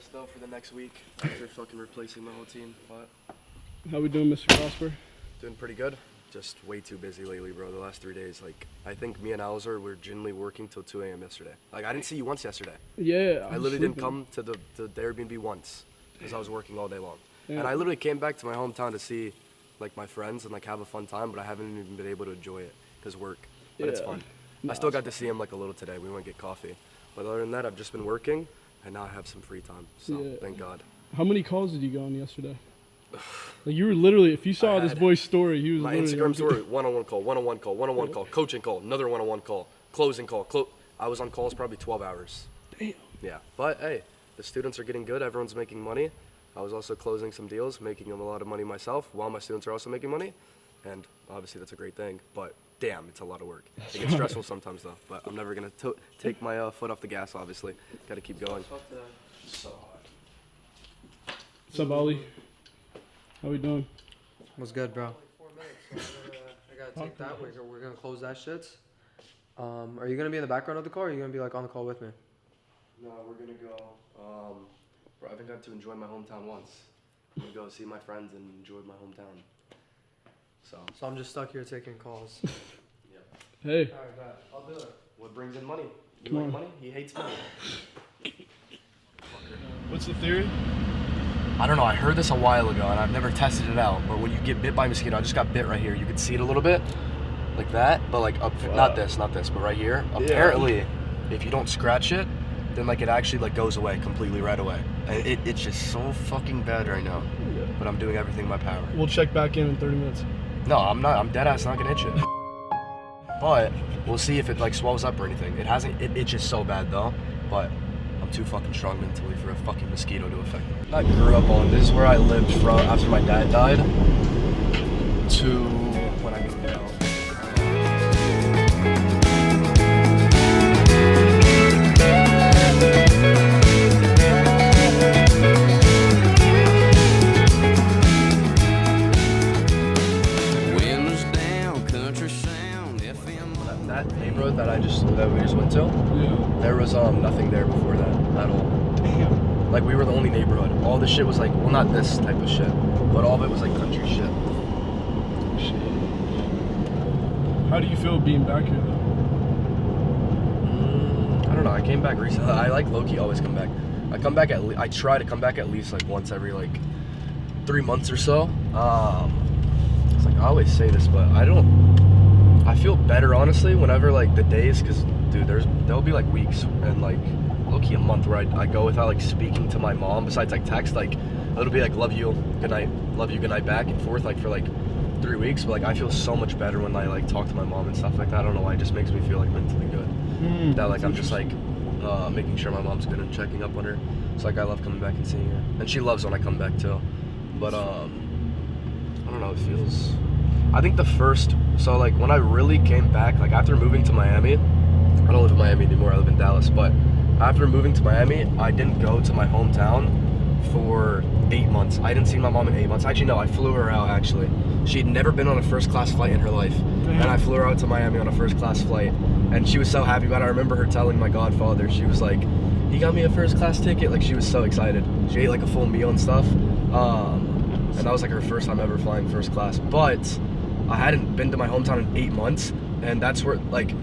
rest though for the next week after fucking replacing my whole team. But How we doing, Mr. Prosper? doing pretty good. Just way too busy lately, bro. The last 3 days, like I think me and Alzer were genuinely working till 2 a.m. yesterday. Like I didn't see you once yesterday. Yeah. I literally didn't come to the Airbnb once because I was working all day long. Yeah. And I literally came back to my hometown to see like my friends and like have a fun time, but I haven't even been able to enjoy it because work. But it's Yeah. fun. Nah, I still it's got to see him like a little today. We went to get coffee. But other than that, I've just been working and now I have some free time. So Yeah. thank God. How many calls did you go on yesterday? Like you were literally, if you saw this boy's story, he was My literally Instagram story, one-on-one call, one-on-one call, one-on-one call, coaching call, another one-on-one call, closing call. I was on calls probably 12 hours. Damn. Yeah, but hey, the students are getting good. Everyone's making money. I was also closing some deals, making a lot of money myself, while my students are also making money. And obviously that's a great thing, but damn, it's a lot of work. It gets stressful sometimes though, but I'm never gonna take my foot off the gas, obviously. Gotta keep going. So hard. What's up, Ollie? How we doing? What's good, bro? 4 minutes, so I gotta take that. We're gonna close that shit. Are you gonna be in the background of the call, or are you gonna be like on the call with me? No, we're gonna go. Bro, I haven't got to enjoy my hometown once. I'm gonna go see my friends and enjoy my hometown. So I'm just stuck here taking calls. yeah. Hey. Alright, bet. I'll do it. What brings in money? You Come like on. money? He hates money. What's the theory? I don't know. I heard this a while ago, and I've never tested it out. But when you get bit by a mosquito, I just got bit right here. You can see it a little bit, like that. But like up, not this, but right here. Apparently, if you don't scratch it, then like it actually like goes away completely right away. And it's just so fucking bad right now. Yeah. But I'm doing everything in my power. We'll check back in 30 minutes. No, I'm not. I'm dead ass not gonna itch it. But we'll see if it like swells up or anything. It hasn't. It itches so bad though. But I'm too fucking strong mentally for a fucking mosquito to affect me. I grew up on. This is where I lived from after my dad died to when I moved out. That neighborhood that we just went to, Yeah. there was nothing there before that at all. Damn. Like we were the only neighborhood. All the shit was like, well, not this type of shit, but all of it was like country shit. Shit. How do you feel being back here though? I don't know. I came back recently. I like low-key always come back. I try to come back at least like once every like 3 months or so. It's like I always say this, but I feel better honestly whenever like the days, cause dude, there'll be like weeks and like low-key a month where I go without like speaking to my mom besides like text. Like it'll be like love you, good night back and forth like for like 3 weeks. But like I feel so much better when I like talk to my mom and stuff like that. I don't know why, it just makes me feel like mentally good. That like I'm just like making sure my mom's good and checking up on her. So like I love coming back and seeing her, and she loves when I come back too. But I don't know, it feels. I think so like when I really came back, like after moving to Miami, I don't live in Miami anymore, I live in Dallas, but after moving to Miami, I didn't go to my hometown for 8 months. I didn't see my mom in 8 months. Actually, no, I flew her out actually. She'd never been on a first class flight in her life. And I flew her out to Miami on a first class flight. And she was so happy about it. I remember her telling my godfather, she was like, he got me a first class ticket. Like she was so excited. She ate like a full meal and stuff. And that was like her first time ever flying first class. But I hadn't been to my hometown in 8 months. And that's where like,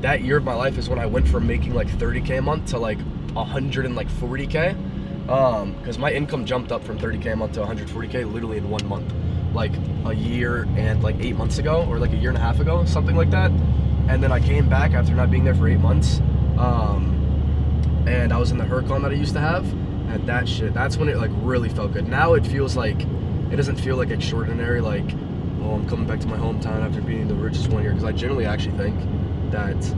that year of my life is when I went from making like 30K a month to like 140K. Because my income jumped up from 30K a month to 140K literally in 1 month. Like a year and like 8 months ago, or like a year and a half ago, something like that. And then I came back after not being there for 8 months. And I was in the Huracan that I used to have. And that's when it like really felt good. Now it feels like, it doesn't feel like extraordinary, like, oh, I'm coming back to my hometown after being the richest one year. Because I generally actually think that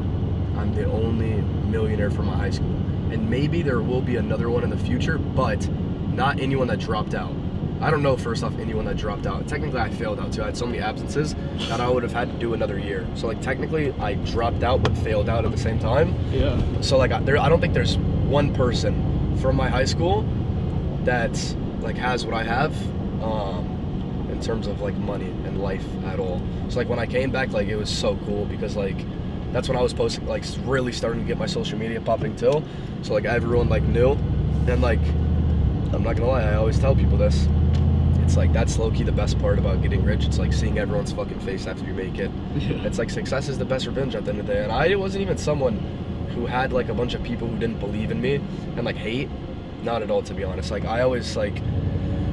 I'm the only millionaire from my high school. And maybe there will be another one in the future, but not anyone that dropped out. I don't know, first off, anyone that dropped out. Technically, I failed out too. I had so many absences that I would have had to do another year. So like technically, I dropped out but failed out at the same time. Yeah. So like I don't think there's one person from my high school that like has what I have in terms of like money and life at all. So like when I came back, like it was so cool because like that's when I was posting, like really starting to get my social media popping too. So like everyone like knew, and like I'm not gonna lie, I always tell people this. It's like, that's low-key the best part about getting rich. It's like seeing everyone's fucking face after you make it. Yeah. It's like success is the best revenge at the end of the day. And I wasn't even someone who had like a bunch of people who didn't believe in me and like hate. Not at all, to be honest. Like, I always like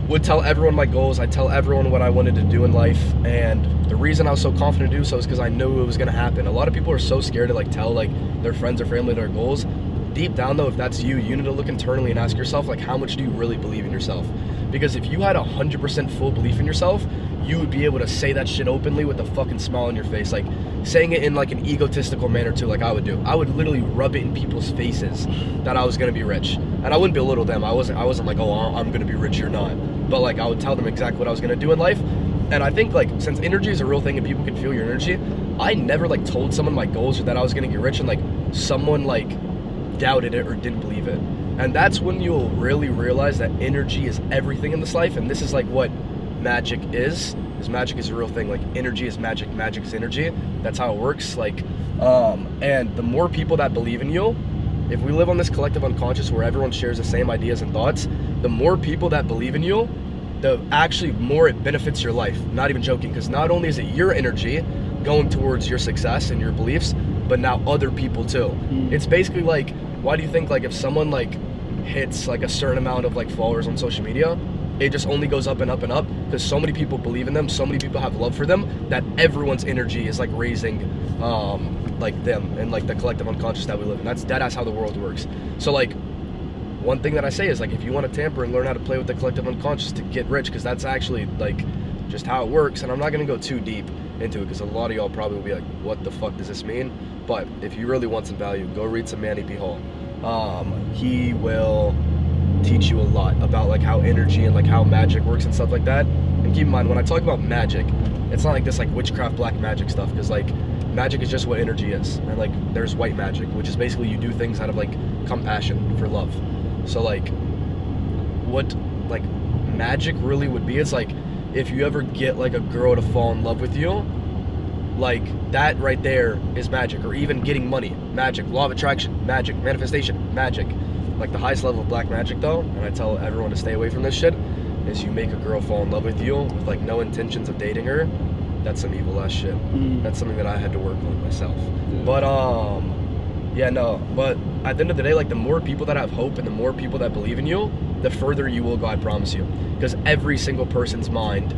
would tell everyone my goals. I'd tell everyone what I wanted to do in life. And the reason I was so confident to do so is because I knew it was gonna happen. A lot of people are so scared to like tell like their friends or family their goals. Deep down though, if that's you need to look internally and ask yourself, like, how much do you really believe in yourself? Because if you had 100% full belief in yourself, you would be able to say that shit openly with a fucking smile on your face, like saying it in like an egotistical manner too, like I would do. I would literally rub it in people's faces that I was gonna be rich, and I wouldn't belittle them. I wasn't like, oh, I'm gonna be rich, you're not. But like, I would tell them exactly what I was gonna do in life. And I think like, since energy is a real thing and people can feel your energy, I never like told someone my goals or that I was gonna get rich and like someone like doubted it or didn't believe it. And that's when you'll really realize that energy is everything in this life. And this is like what magic is magic is a real thing. Like, energy is magic, magic is energy. That's how it works. Like, and the more people that believe in you, if we live on this collective unconscious where everyone shares the same ideas and thoughts, the more people that believe in you, the actually more it benefits your life. Not even joking, because not only is it your energy going towards your success and your beliefs, but now other people too. It's basically like, why do you think like if someone like hits like a certain amount of like followers on social media, it just only goes up and up and up? Because so many people believe in them, so many people have love for them, that everyone's energy is like raising like them and like the collective unconscious that we live in. That's how the world works. So like, one thing that I say is like, if you want to tamper and learn how to play with the collective unconscious to get rich, because that's actually like just how it works. And I'm not gonna go too deep into it because a lot of y'all probably will be like, what the fuck does this mean? But if you really want some value, go read some Manny P. Hall. He will teach you a lot about like how energy and like how magic works and stuff like that. And keep in mind, when I talk about magic, it's not like this like witchcraft black magic stuff, because like magic is just what energy is. And like, there's white magic, which is basically you do things out of like compassion for love. So like, what like magic really would be, it's like if you ever get like a girl to fall in love with you, like that right there is magic. Or even getting money, magic. Law of attraction, magic. Manifestation, magic. Like the highest level of black magic though, and I tell everyone to stay away from this shit, is you make a girl fall in love with you with like no intentions of dating her. That's some evil ass shit. That's something that I had to work on myself. But yeah, no, but at the end of the day, like the more people that have hope and the more people that believe in you, the further you will go, I promise you. Because every single person's mind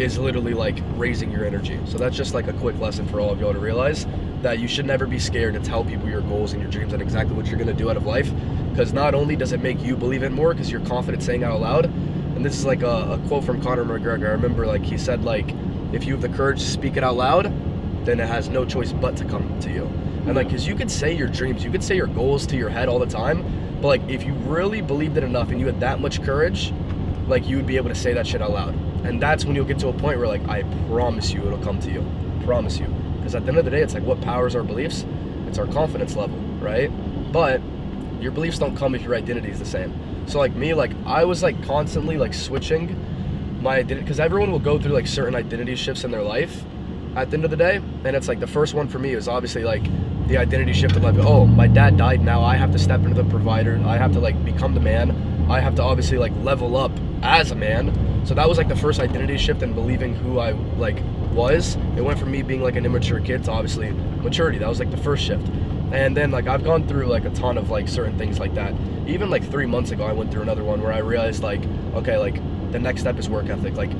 is literally like raising your energy. So that's just like a quick lesson for all of y'all to realize that you should never be scared to tell people your goals and your dreams and exactly what you're gonna do out of life. Because not only does it make you believe it more because you're confident saying it out loud, and this is like a quote from Conor McGregor. I remember like he said like, if you have the courage to speak it out loud, then it has no choice but to come to you. And like, because you could say your dreams, you could say your goals to your head all the time, but like if you really believed it enough and you had that much courage, like you would be able to say that shit out loud. And that's when you'll get to a point where like, I promise you it'll come to you. Promise you. Because at the end of the day, it's like, what powers our beliefs? It's our confidence level, right? But your beliefs don't come if your identity is the same. So like me, like I was like constantly like switching my identity, because everyone will go through like certain identity shifts in their life at the end of the day. And it's like, the first one for me was obviously like the identity shift of like, oh, my dad died, now I have to step into the provider, I have to like become the man, I have to obviously like level up as a man. So that was like the first identity shift in believing who I like was. It went from me being like an immature kid to obviously maturity. That was like the first shift. And then like I've gone through like a ton of like certain things like that. Even like 3 months ago, I went through another one where I realized like, okay, like the next step is work ethic. Like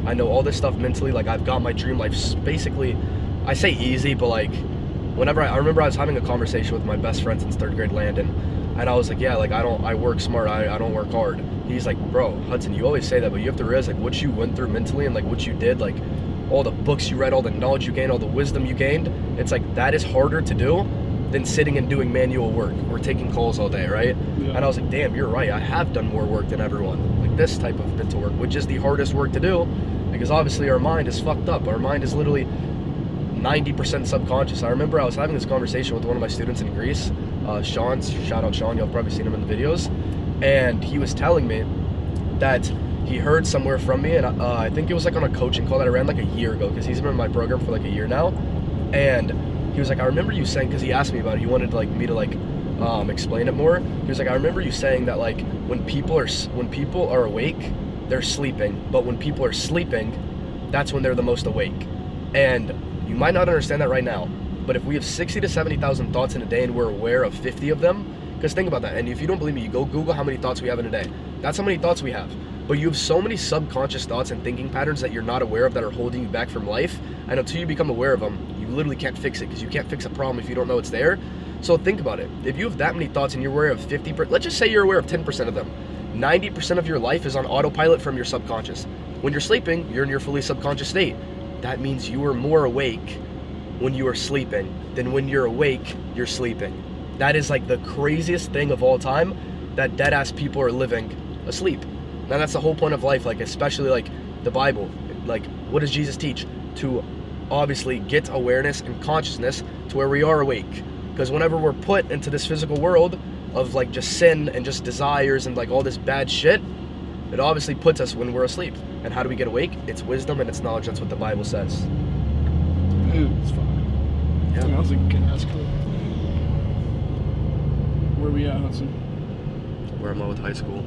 I know all this stuff mentally, like I've got my dream life basically, I say easy, but like whenever I remember I was having a conversation with my best friend since 3rd grade, Landon, and I was like, yeah, like I work smart, I don't work hard. He's like, bro, Hudson, you always say that, but you have to realize like what you went through mentally and like what you did, like all the books you read, all the knowledge you gained, all the wisdom you gained, it's like that is harder to do than sitting and doing manual work or taking calls all day, right? Yeah. And I was like, damn, you're right, I have done more work than everyone. Like this type of mental work, which is the hardest work to do, because obviously our mind is fucked up. Our mind is literally 90% subconscious. I remember I was having this conversation with one of my students in Greece, Sean, shout out Sean, y'all probably seen him in the videos, and he was telling me that he heard somewhere from me, and I think it was like on a coaching call that I ran like a year ago, because he's been in my program for like a year now, and he was like, I remember you saying, because he asked me about it, he wanted like me to like explain it more. He was like, I remember you saying that like when people are awake, they're sleeping, but when people are sleeping, that's when they're the most awake. And you might not understand that right now, but if we have 60 to 70,000 thoughts in a day and we're aware of 50 of them, because think about that, and if you don't believe me, you go Google how many thoughts we have in a day. That's how many thoughts we have. But you have so many subconscious thoughts and thinking patterns that you're not aware of that are holding you back from life, and until you become aware of them, you literally can't fix it, because you can't fix a problem if you don't know it's there. So think about it. If you have that many thoughts and you're aware of 50%, let's just say you're aware of 10% of them, 90% of your life is on autopilot from your subconscious. When you're sleeping, you're in your fully subconscious state. That means you are more awake when you are sleeping than when you're awake, you're sleeping. That is like the craziest thing of all time, that dead ass people are living asleep. Now that's the whole point of life, like especially like the Bible. Like what does Jesus teach? To obviously get awareness and consciousness to where we are awake. Because whenever we're put into this physical world of like just sin and just desires and like all this bad shit, it obviously puts us when we're asleep. And how do we get awake? It's wisdom and it's knowledge. That's what the Bible says. It's fine. Yeah. That was a good ass clip. Where we at, Hudson? Where I'm at with high school.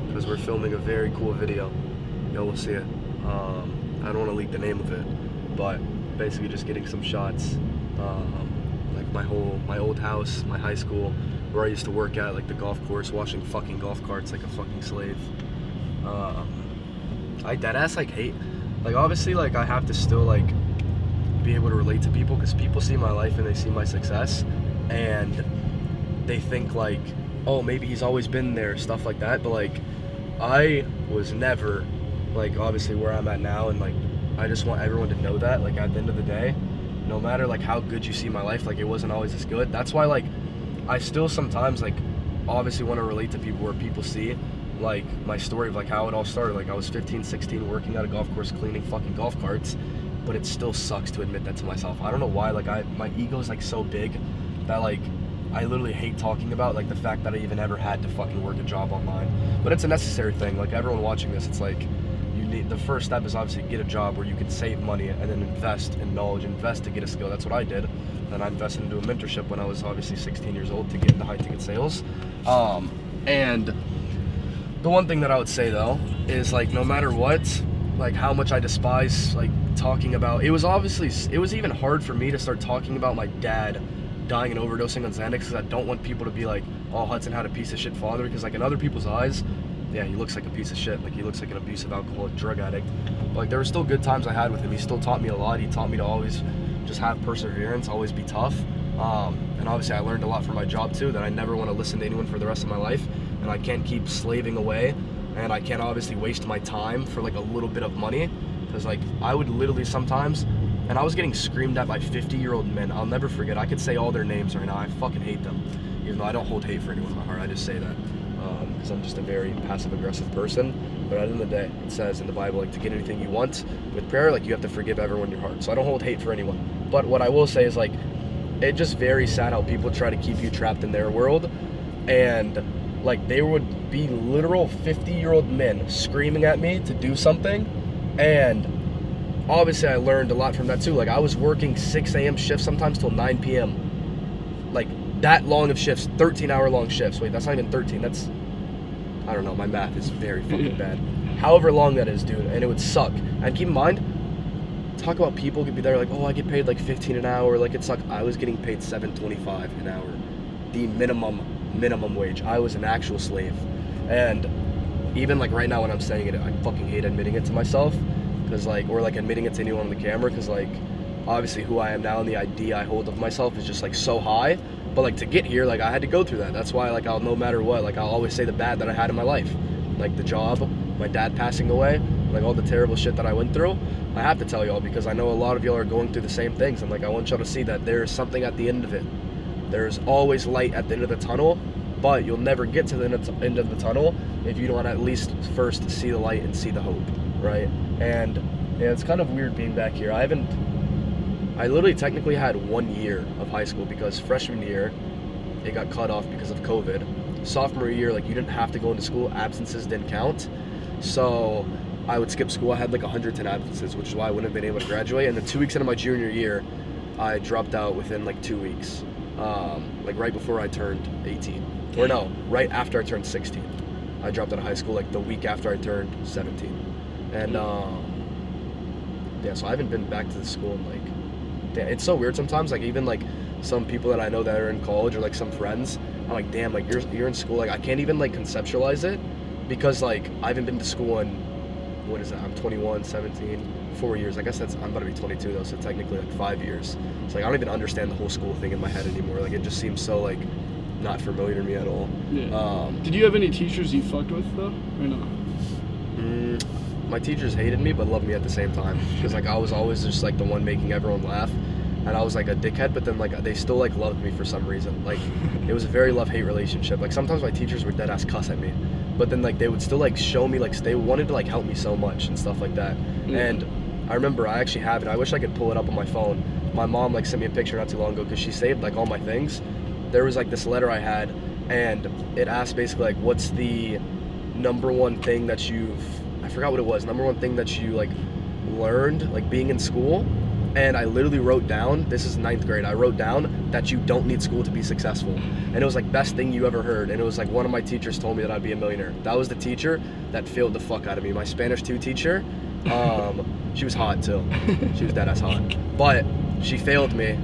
Because we're filming a very cool video. You'll see it. I don't want to leak the name of it, but basically just getting some shots. Like my old house, my high school, where I used to work at, like the golf course, washing fucking golf carts like a fucking slave. I deadass like hate, like obviously like I have to still like be able to relate to people, because people see my life and they see my success and they think like, oh, maybe he's always been there, stuff like that. But like I was never like obviously where I'm at now, and like I just want everyone to know that like at the end of the day, no matter like how good you see my life, like it wasn't always as good. That's why like I still sometimes like obviously want to relate to people, where people see like my story of like how it all started. Like I was 15, 16 working at a golf course cleaning fucking golf carts, but it still sucks to admit that to myself. I don't know why, like my ego is like so big that like I literally hate talking about like the fact that I even ever had to fucking work a job online. But it's a necessary thing. Like everyone watching this, it's like you need, the first step is obviously get a job where you can save money and then invest in knowledge, invest to get a skill. That's what I did. And I invested into a mentorship when I was obviously 16 years old to get into high ticket sales. And the one thing that I would say though is like no matter what, like how much I despise like talking about, it was even hard for me to start talking about my dad dying and overdosing on Xanax, because I don't want people to be like, oh, Hudson had a piece of shit father, because like in other people's eyes, yeah, he looks like a piece of shit, like he looks like an abusive alcoholic drug addict. But like there were still good times I had with him. He still taught me a lot. He taught me to always just have perseverance, always be tough. And obviously I learned a lot from my job too, that I never want to listen to anyone for the rest of my life, and I can't keep slaving away, and I can't obviously waste my time for like a little bit of money, because like I would literally sometimes, and I was getting screamed at by 50-year-old men. I'll never forget. I could say all their names right now. I fucking hate them, even though I don't hold hate for anyone in my heart. I just say that because I'm just a very passive-aggressive person. But at the end of the day, it says in the Bible, like to get anything you want with prayer, like you have to forgive everyone in your heart. So I don't hold hate for anyone. But what I will say is like, it's just very sad how people try to keep you trapped in their world, and like they would be literal 50-year-old men screaming at me to do something, and obviously I learned a lot from that too. Like I was working 6 a.m. shifts sometimes till 9 p.m. Like that long of shifts, 13-hour long shifts. Wait, that's not even 13. That's, I don't know, my math is very fucking bad. However long that is, dude, and it would suck. And keep in mind, talk about people could be there like, oh, I get paid like 15 an hour, like it sucked. I was getting paid $7.25 an hour, the minimum wage. I was an actual slave. And even like right now when I'm saying it, I fucking hate admitting it to myself, because like, or like admitting it to anyone on the camera, because like obviously who I am now and the idea I hold of myself is just like so high. But like to get here, like I had to go through that. That's why like I'll, no matter what, like I'll always say the bad that I had in my life, like the job, my dad passing away, like all the terrible shit that I went through. I have to tell y'all, because I know a lot of y'all are going through the same things, and like I want y'all to see that there's something at the end of it. There's always light at the end of the tunnel, but you'll never get to the end of the tunnel if you don't at least first see the light and see the hope, right? And yeah, it's kind of weird being back here. I literally technically had 1 year of high school, because freshman year it got cut off because of COVID. Sophomore year, like you didn't have to go into school, absences didn't count, so I would skip school. I had like 110 absences, which is why I wouldn't have been able to graduate. And then 2 weeks into my junior year, I dropped out within like 2 weeks. like right before I turned 18. Or no, right after I turned 16. I dropped out of high school like the week after I turned 17. And yeah, so I haven't been back to the school in like, damn, it's so weird sometimes. Like even like some people that I know that are in college or like some friends, I'm like, damn, like you're in school. Like I can't even like conceptualize it because like I haven't been to school in, what is that? I'm 21, 17, 4 years. I guess I'm about to be 22 though, so technically like 5 years. So like I don't even understand the whole school thing in my head anymore. Like it just seems so like not familiar to me at all. Yeah. Did you have any teachers you fucked with though, or no? My teachers hated me but loved me at the same time because like I was always just like the one making everyone laugh, and I was like a dickhead, but then like they still like loved me for some reason. Like it was a very love-hate relationship. Like sometimes my teachers would dead ass cuss at me, but then like they would still like show me, like they wanted to like help me so much and stuff like that. And I remember I actually have it. I wish I could pull it up on my phone. My mom like sent me a picture not too long ago because she saved like all my things. There was like this letter I had, and it asked basically like, what's the number one thing that I forgot what it was, number one thing that you like learned like being in school. And I literally wrote down, this is 9th grade, I wrote down that you don't need school to be successful. And it was like best thing you ever heard. And it was like one of my teachers told me that I'd be a millionaire. That was the teacher that failed the fuck out of me. My Spanish 2 teacher, she was hot too. She was dead ass hot. But she failed me,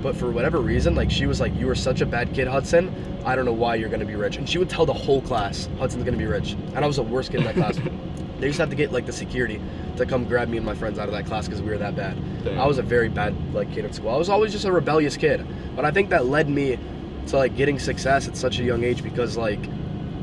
but for whatever reason, like she was like, you were such a bad kid, Hudson. I don't know why you're gonna be rich. And she would tell the whole class, Hudson's gonna be rich. And I was the worst kid in that class. They used to have to get like the security to come grab me and my friends out of that class because we were that bad. Damn. I was a very bad like kid in school. I was always just a rebellious kid. But I think that led me to like getting success at such a young age because like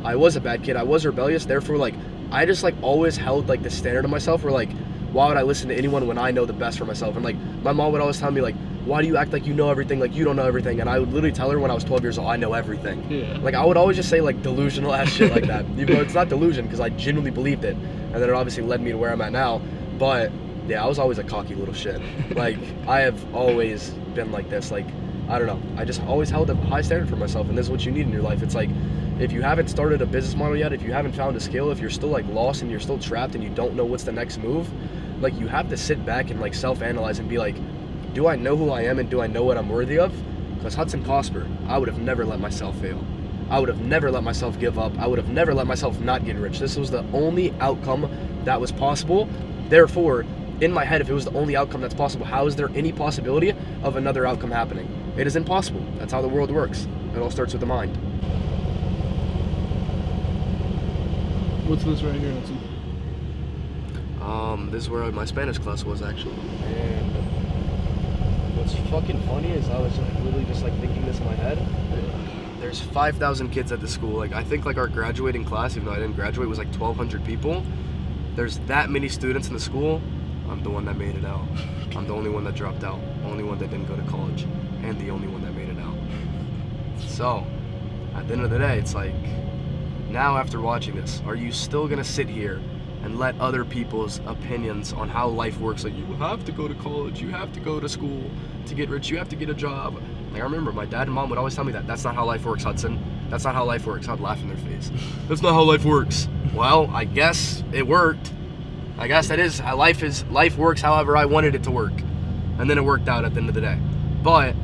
I was a bad kid. I was rebellious. Therefore like I just like always held like the standard of myself where like, why would I listen to anyone when I know the best for myself? And like my mom would always tell me like, why do you act like you know everything? Like you don't know everything. And I would literally tell her when I was 12 years old, I know everything. Yeah. Like I would always just say like delusional ass shit like that. Even though it's not delusion because I genuinely believed it. And then it obviously led me to where I'm at now. But yeah, I was always a cocky little shit. Like I have always been like this. Like, I don't know. I just always held a high standard for myself. And this is what you need in your life. It's like, if you haven't started a business model yet, if you haven't found a skill, if you're still like lost and you're still trapped and you don't know what's the next move, like you have to sit back and like self-analyze and be like, do I know who I am and do I know what I'm worthy of? Because Hudson Cosper, I would have never let myself fail. I would have never let myself give up. I would have never let myself not get rich. This was the only outcome that was possible. Therefore, in my head, if it was the only outcome that's possible, how is there any possibility of another outcome happening? It is impossible. That's how the world works. It all starts with the mind. What's this right here, Hudson? This is where my Spanish class was actually. And what's fucking funny is I was like literally just like thinking this in my head. There's 5,000 kids at the school. Like I think like our graduating class, even though I didn't graduate, was like 1,200 people. There's that many students in the school. I'm the one that made it out. I'm the only one that dropped out. Only one that didn't go to college. And the only one that made it out. So, at the end of the day, it's like, now after watching this, are you still gonna sit here and let other people's opinions on how life works, like you have to go to college, you have to go to school to get rich, you have to get a job. Like I remember my dad and mom would always tell me that. That's not how life works, Hudson. That's not how life works. I'd laugh in their face. That's not how life works. Well, I guess it worked. I guess that is how life works however I wanted it to work. And then it worked out at the end of the day. But,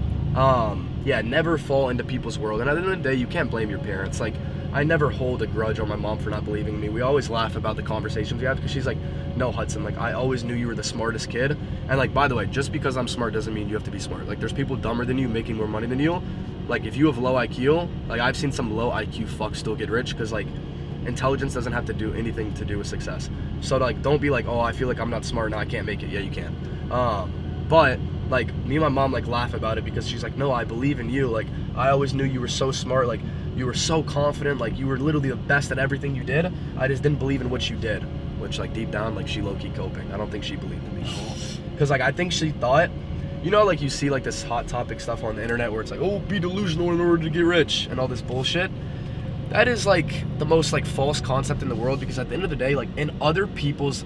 yeah, never fall into people's world. And at the end of the day, you can't blame your parents. Like, I never hold a grudge on my mom for not believing in me. We always laugh about the conversations we have because she's like, no, Hudson, like I always knew you were the smartest kid. And like, by the way, just because I'm smart doesn't mean you have to be smart. Like there's people dumber than you making more money than you. Like if you have low IQ, like I've seen some low IQ fucks still get rich because like intelligence doesn't have to do anything to do with success. So like, don't be like, oh, I feel like I'm not smart now, I can't make it. Yeah, you can. But like me and my mom like laugh about it because she's like, no, I believe in you. Like I always knew you were so smart. Like you were so confident. Like you were literally the best at everything you did. I just didn't believe in what you did, which like deep down, like she low-key coping. I don't think she believed in me at all. Cause like, I think she thought, you know, like you see like this hot topic stuff on the internet where it's like, oh, be delusional in order to get rich and all this bullshit. That is like the most like false concept in the world because at the end of the day, like in other people's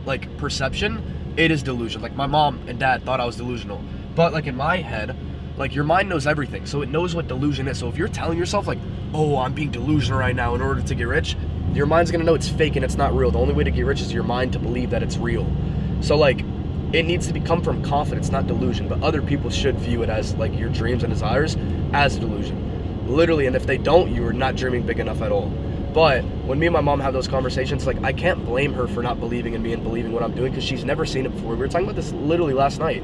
like perception, it is delusion. Like my mom and dad thought I was delusional, but like in my head, like your mind knows everything, so it knows what delusion is. So if you're telling yourself like, oh, I'm being delusional right now in order to get rich, your mind's gonna know it's fake and it's not real. The only way to get rich is your mind to believe that it's real. So like it needs to come from confidence, not delusion. But other people should view it as like your dreams and desires as a delusion, literally. And if they don't, you are not dreaming big enough at all. But when me and my mom have those conversations, like, I can't blame her for not believing in me and believing what I'm doing, because she's never seen it before. We were talking about this literally last night,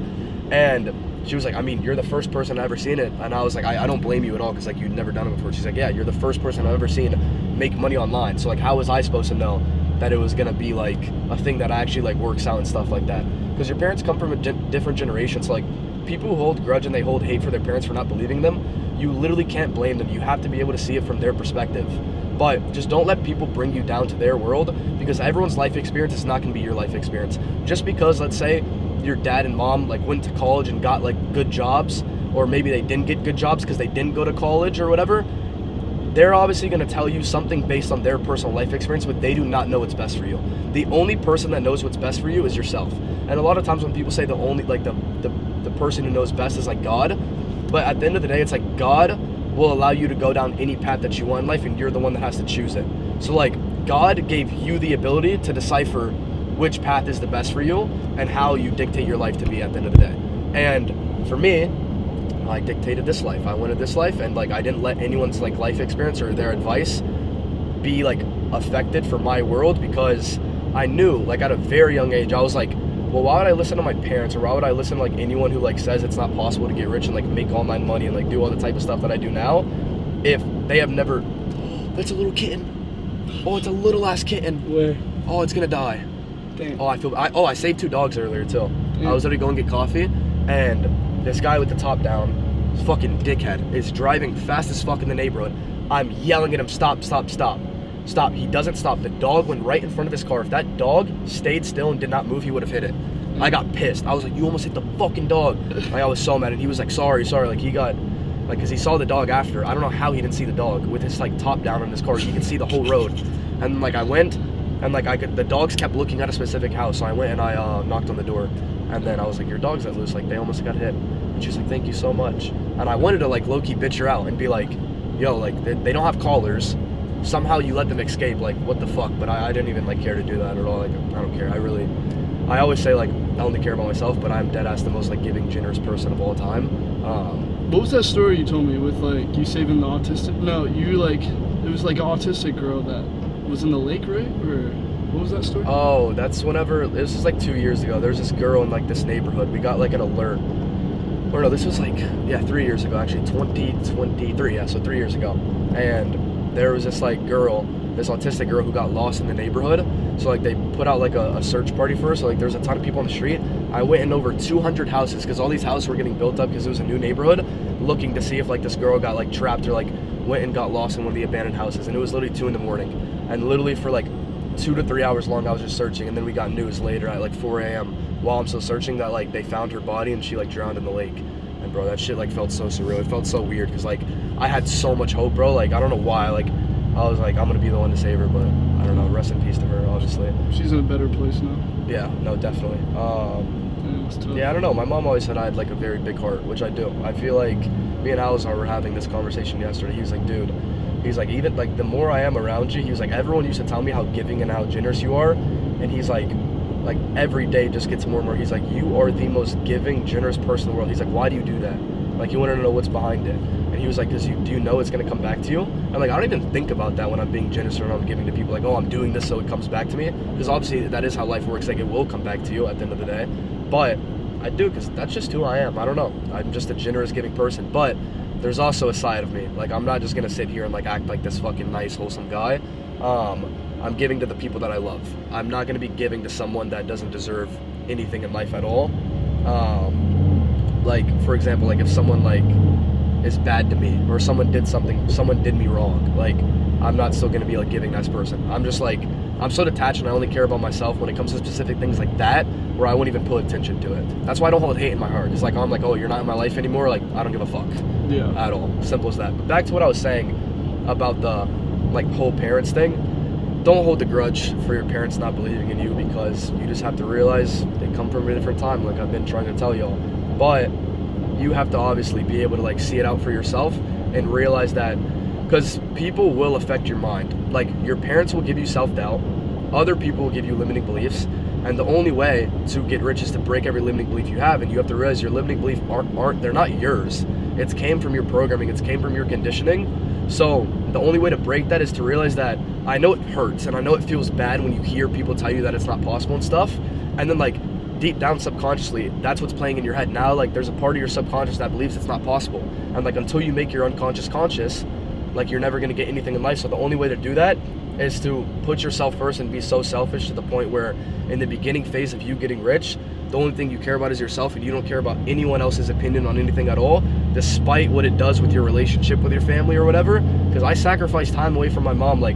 and she was like, I mean, you're the first person I've ever seen it. And I was like, I don't blame you at all, because like, you'd never done it before. She's like, yeah, you're the first person I've ever seen make money online. So like, how was I supposed to know that it was gonna be like a thing that actually like works out and stuff like that? Because your parents come from a different generation. So like, people who hold grudge and they hold hate for their parents for not believing them, you literally can't blame them. You have to be able to see it from their perspective. But just don't let people bring you down to their world, because everyone's life experience is not going to be your life experience. Just because, let's say, your dad and mom like went to college and got like good jobs, or maybe they didn't get good jobs because they didn't go to college or whatever, they're obviously going to tell you something based on their personal life experience, but they do not know what's best for you. The only person that knows what's best for you is yourself. And a lot of times when people say the only, like the person who knows best is like God, but at the end of the day, it's like God will allow you to go down any path that you want in life, and you're the one that has to choose it. So like, God gave you the ability to decipher which path is the best for you and how you dictate your life to be at the end of the day. And for me, I dictated this life. I wanted this life, and like, I didn't let anyone's like life experience or their advice be like affected for my world, because I knew like at a very young age, I was like, well, why would I listen to my parents, or why would I listen to like anyone who like says it's not possible to get rich and like make online money and like do all the type of stuff that I do now, if they have never... That's a little kitten. Oh, it's a little ass kitten. Where? Oh, it's gonna die. Damn. Oh, I saved 2 dogs earlier too. Damn. I was already going to get coffee, and this guy with the top down, fucking dickhead, is driving fast as fuck in the neighborhood. I'm yelling at him, stop, stop, stop. Stop. He doesn't stop. The dog went right in front of his car. If that dog stayed still and did not move, he would have hit it. I got pissed. I was like, you almost hit the fucking dog. Like, I was so mad, and he was like, sorry. Like, he got, like, because he saw the dog after. I don't know how he didn't see the dog. With his like top down on his car, he could see the whole road. And like, I went, and like, the dogs kept looking at a specific house. So I went and I knocked on the door, and then I was like, your dog's let loose. Like, they almost got hit. And she's like, thank you so much. And I wanted to like low-key bitch her out and be like, yo, like, they don't have collars. Somehow you let them escape, like, what the fuck? But I didn't even like care to do that at all. Like, I don't care. I always say like, I only care about myself, but I'm dead ass the most like giving, generous person of all time. What was that story you told me with like you saving the autistic? No, you like, it was like an autistic girl that was in the lake, right? Or what was that story? Oh, that's whenever, this was like 2 years ago. There was this girl in like this neighborhood. We got like an alert. Or no, this was like, 3 years ago actually, 2023, yeah, so 3 years ago. And there was this like girl, this autistic girl who got lost in the neighborhood. So like, they put out like a search party for her. So like, there's a ton of people on the street. I went in over 200 houses, because all these houses were getting built up because it was a new neighborhood, looking to see if like this girl got like trapped or like went and got lost in one of the abandoned houses. And it was literally 2 a.m. And literally for like 2 to 3 hours long, I was just searching. And then we got news later at like 4 a.m. while I'm still searching that like they found her body and she like drowned in the lake. And bro, that shit like felt so surreal. It felt so weird, because like, I had so much hope, bro. Like, I don't know why. Like, I was like, I'm gonna be the one to save her, but I don't know. Rest in peace to her, obviously. She's in a better place now. Yeah, no, definitely. Yeah, I don't know. My mom always said I had like a very big heart, which I do. I feel like me and Alizar were having this conversation yesterday. He was like, dude, he's like, even like the more I am around you, he was like, everyone used to tell me how giving and how generous you are, and he's like every day just gets more and more. He's like, you are the most giving, generous person in the world. He's like, why do you do that? Like, you want to know what's behind it. And he was like, do you know it's going to come back to you? And like, I don't even think about that when I'm being generous or when I'm giving to people. Like, oh, I'm doing this so it comes back to me. Because obviously that is how life works. Like, it will come back to you at the end of the day. But I do, because that's just who I am. I don't know. I'm just a generous, giving person. But there's also a side of me. Like, I'm not just going to sit here and like act like this fucking nice, wholesome guy. I'm giving to the people that I love. I'm not going to be giving to someone that doesn't deserve anything in life at all. Like, for example, like if someone like is bad to me, or someone did me wrong, like, I'm not still gonna be like giving nice person. I'm just like, I'm so detached, and I only care about myself when it comes to specific things like that, where I won't even put attention to it. That's why I don't hold hate in my heart. It's like, I'm like, oh, you're not in my life anymore, like, I don't give a fuck. Yeah. At all. Simple as that. But back to what I was saying about the like whole parents thing. Don't hold the grudge for your parents not believing in you, because you just have to realize they come from a different time, like I've been trying to tell y'all. But you have to obviously be able to like see it out for yourself and realize that, because people will affect your mind. Like, your parents will give you self-doubt, other people will give you limiting beliefs, And the only way to get rich is to break every limiting belief you have. And you have to realize your limiting beliefs aren't they're not yours. It's came from your programming. It's came from your conditioning. So the only way to break that is to realize that I know it hurts and I know it feels bad when you hear people tell you that it's not possible and stuff. And then like deep down subconsciously, that's what's playing in your head. Now like there's a part of your subconscious that believes it's not possible. And like until you make your unconscious conscious, like you're never gonna get anything in life. So the only way to do that is to put yourself first and be so selfish to the point where in the beginning phase of you getting rich, the only thing you care about is yourself and you don't care about anyone else's opinion on anything at all, despite what it does with your relationship with your family or whatever. Because I sacrificed time away from my mom. Like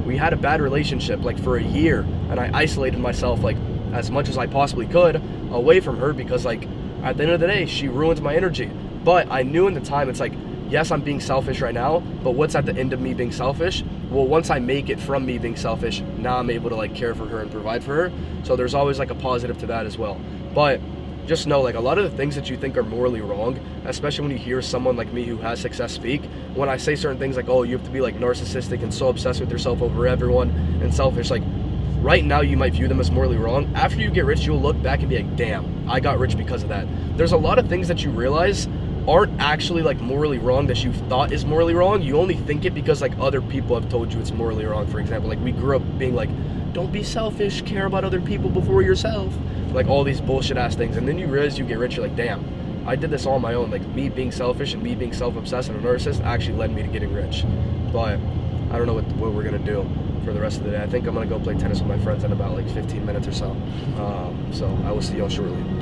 we had a bad relationship like for a year and I isolated myself like as much as I possibly could away from her because like at the end of the day, she ruins my energy. But I knew in the time, it's like, yes, I'm being selfish right now, but what's at the end of me being selfish? Well, once I make it from me being selfish, now I'm able to like care for her and provide for her. So there's always like a positive to that as well. But just know like a lot of the things that you think are morally wrong, especially when you hear someone like me who has success speak, when I say certain things like, oh, you have to be like narcissistic and so obsessed with yourself over everyone and selfish, like right now you might view them as morally wrong. After you get rich, you'll look back and be like, damn, I got rich because of that. There's a lot of things that you realize aren't actually like morally wrong that you thought is morally wrong. You only think it because like other people have told you it's morally wrong. For example, like we grew up being like, don't be selfish, care about other people before yourself, like all these bullshit ass things. And then you realize you get rich, you're like, damn, I did this all on my own. Like me being selfish and me being self-obsessed and a narcissist actually led me to getting rich. But I don't know what we're gonna do for the rest of the day. I think I'm gonna go play tennis with my friends in about like 15 minutes or so. So I will see y'all shortly.